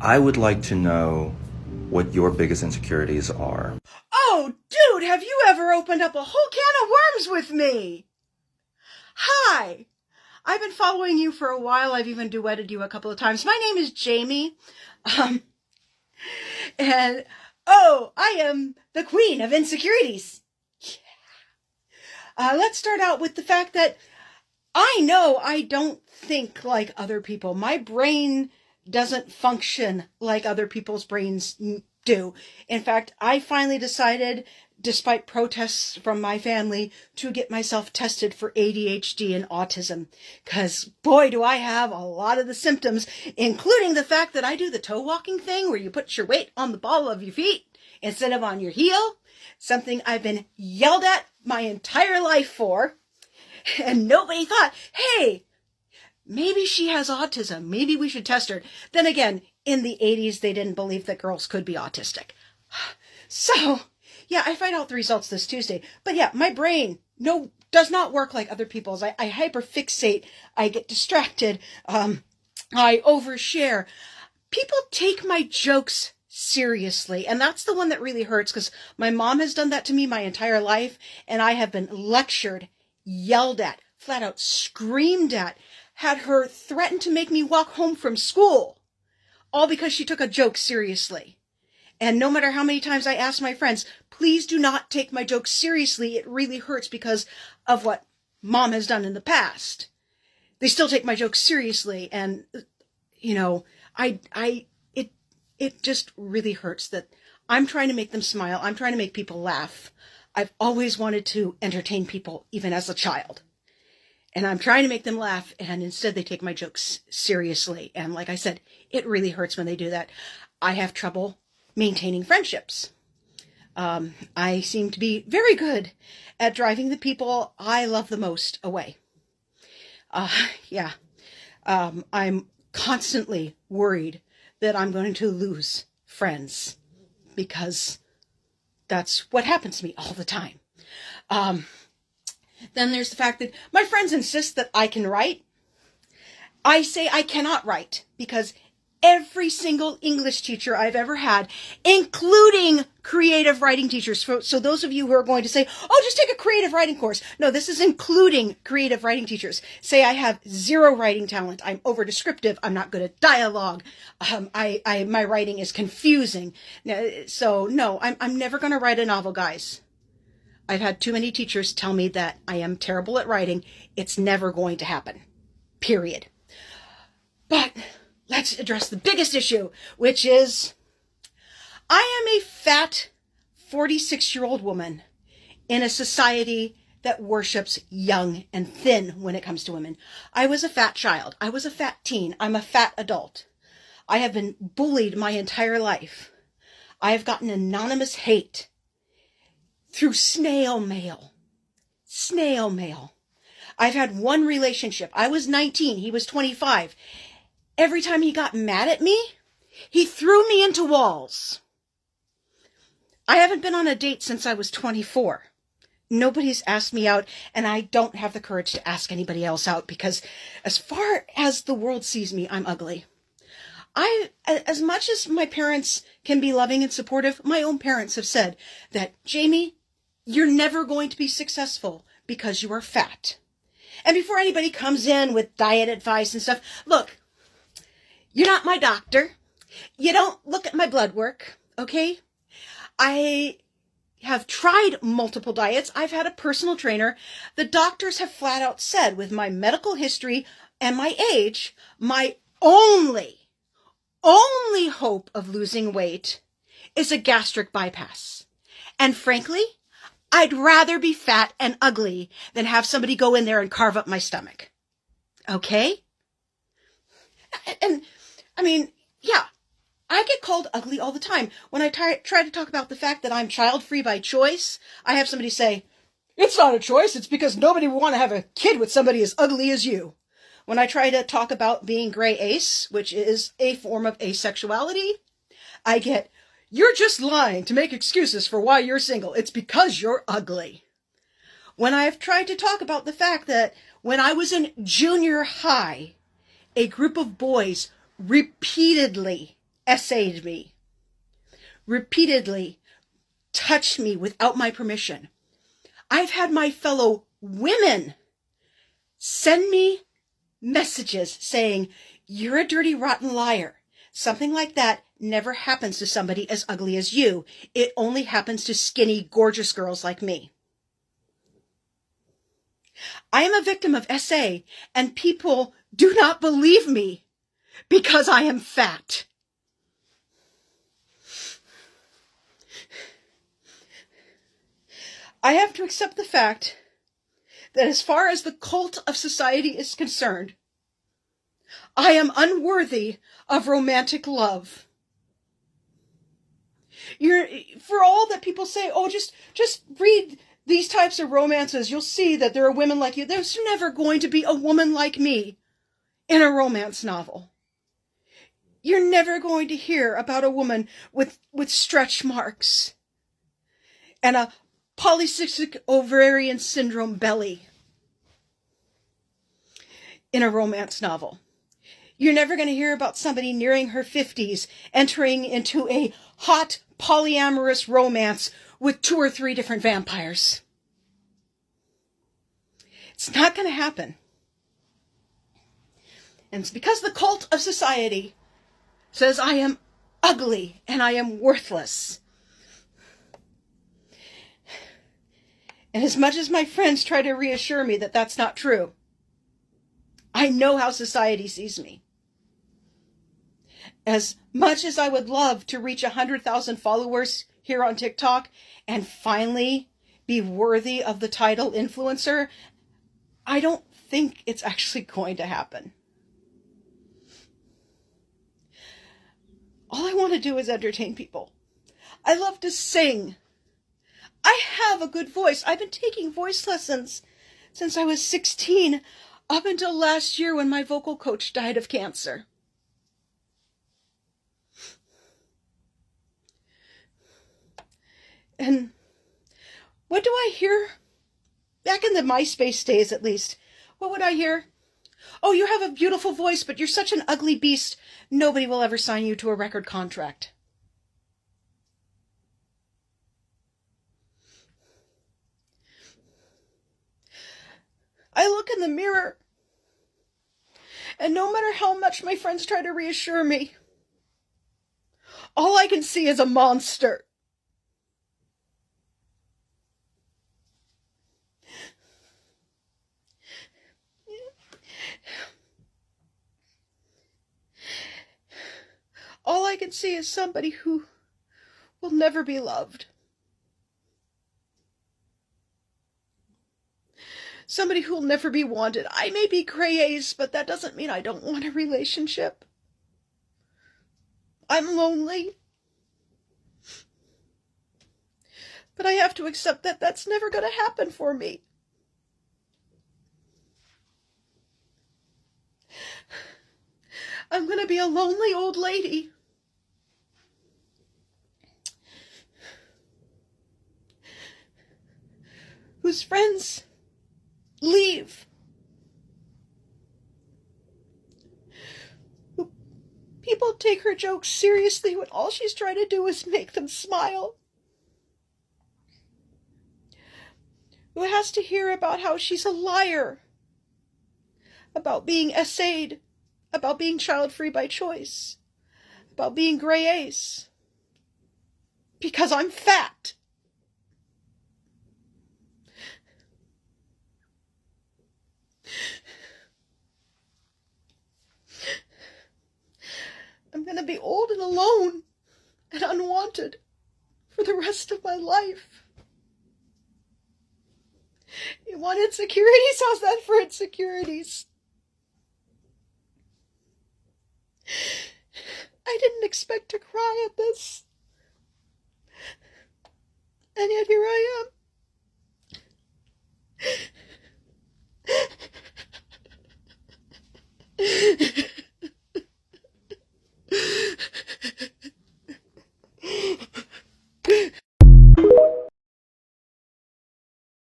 I would like to know what your biggest insecurities are. Oh, dude, have you ever opened up a whole can of worms with me? Hi, I've been following you for a while. I've even duetted you a couple of times. My name is Jamie. And I am the queen of insecurities. Let's start out with the fact that I know I don't think like other people. My brain doesn't function like other people's brains do. In fact, I finally decided, despite protests from my family, to get myself tested for ADHD and autism. Because, boy, do I have a lot of the symptoms, including the fact that I do the toe walking thing where you put your weight on the ball of your feet instead of on your heel. Something I've been yelled at my entire life for. And nobody thought, hey, maybe she has autism. Maybe we should test her. Then again, in the 80s, they didn't believe that girls could be autistic. So, yeah, I find out the results this Tuesday. But yeah, my brain does not work like other people's. I hyperfixate. I get distracted. I overshare. People take my jokes seriously. And that's the one that really hurts because my mom has done that to me my entire life. And I have been lectured, yelled at, flat out screamed at, had her threaten to make me walk home from school, all because she took a joke seriously. And no matter how many times I ask my friends, please do not take my jokes seriously. It really hurts because of what mom has done in the past. They still take my jokes seriously. And, you know, it just really hurts that I'm trying to make them smile. I'm trying to make people laugh. I've always wanted to entertain people, even as a child. And I'm trying to make them laugh, and instead they take my jokes seriously. And like I said, it really hurts when they do that. I have trouble maintaining friendships. I seem to be very good at driving the people I love the most away. I'm constantly worried that I'm going to lose friends because that's what happens to me all the time. Then there's the fact that my friends insist that I can write. I say I cannot write because every single English teacher I've ever had, including creative writing teachers. So those of you who are going to say, oh, just take a creative writing course. No, this is including creative writing teachers. Say I have zero writing talent. I'm over descriptive. I'm not good at dialogue. My writing is confusing. So no, I'm never going to write a novel, guys. I've had too many teachers tell me that I am terrible at writing. It's never going to happen. Period. But let's address the biggest issue, which is I am a fat 46-year-old woman in a society that worships young and thin when it comes to women. I was a fat child. I was a fat teen. I'm a fat adult. I have been bullied my entire life. I have gotten anonymous hate through snail mail. Snail mail. I've had one relationship. I was 19. He was 25. Every time he got mad at me, he threw me into walls. I haven't been on a date since I was 24. Nobody's asked me out, and I don't have the courage to ask anybody else out because as far as the world sees me, I'm ugly. As much as my parents can be loving and supportive, my own parents have said that, Jamie, you're never going to be successful because you are fat. And before anybody comes in with diet advice and stuff, look, you're not my doctor. You don't look at my blood work, okay? I have tried multiple diets. I've had a personal trainer. The doctors have flat out said, with my medical history and my age, my only hope of losing weight is a gastric bypass. And frankly, I'd rather be fat and ugly than have somebody go in there and carve up my stomach. Okay? And, I mean, yeah, I get called ugly all the time. When I try to talk about the fact that I'm child-free by choice, I have somebody say, it's not a choice, it's because nobody would want to have a kid with somebody as ugly as you. When I try to talk about being gray ace, which is a form of asexuality, I get, you're just lying to make excuses for why you're single. It's because you're ugly. When I've tried to talk about the fact that when I was in junior high, a group of boys repeatedly essayed me, repeatedly touched me without my permission. I've had my fellow women send me messages saying, "You're a dirty, rotten liar." Something like that never happens to somebody as ugly as you. It only happens to skinny, gorgeous girls like me. I am a victim of SA, and people do not believe me because I am fat. I have to accept the fact that as far as the cult of society is concerned, I am unworthy of romantic love. For all that people say, oh, just read these types of romances, you'll see that there are women like you. There's never going to be a woman like me in a romance novel. You're never going to hear about a woman with stretch marks and a polycystic ovarian syndrome belly in a romance novel. You're never going to hear about somebody nearing her 50s entering into a hot polyamorous romance with 2 or 3 different vampires. It's not going to happen. And it's because the cult of society says I am ugly and I am worthless. And as much as my friends try to reassure me that that's not true, I know how society sees me. As much as I would love to reach 100,000 followers here on TikTok and finally be worthy of the title influencer, I don't think it's actually going to happen. All I want to do is entertain people. I love to sing. I have a good voice. I've been taking voice lessons since I was 16, up until last year when my vocal coach died of cancer. And what do I hear? Back in the MySpace days, at least, what would I hear? Oh, you have a beautiful voice, but you're such an ugly beast. Nobody will ever sign you to a record contract. I look in the mirror, and no matter how much my friends try to reassure me, all I can see is a monster. All I can see is somebody who will never be loved. Somebody who will never be wanted. I may be crazy, but that doesn't mean I don't want a relationship. I'm lonely. But I have to accept that that's never going to happen for me. I'm going to be a lonely old lady. Whose friends leave. People take her jokes seriously when all she's trying to do is make them smile. Who has to hear about how she's a liar, about being essayed, about being child-free by choice, about being gray ace, because I'm fat. I'm going to be old and alone and unwanted for the rest of my life. You want insecurities? How's that for insecurities? I didn't expect to cry at this. And yet here I am.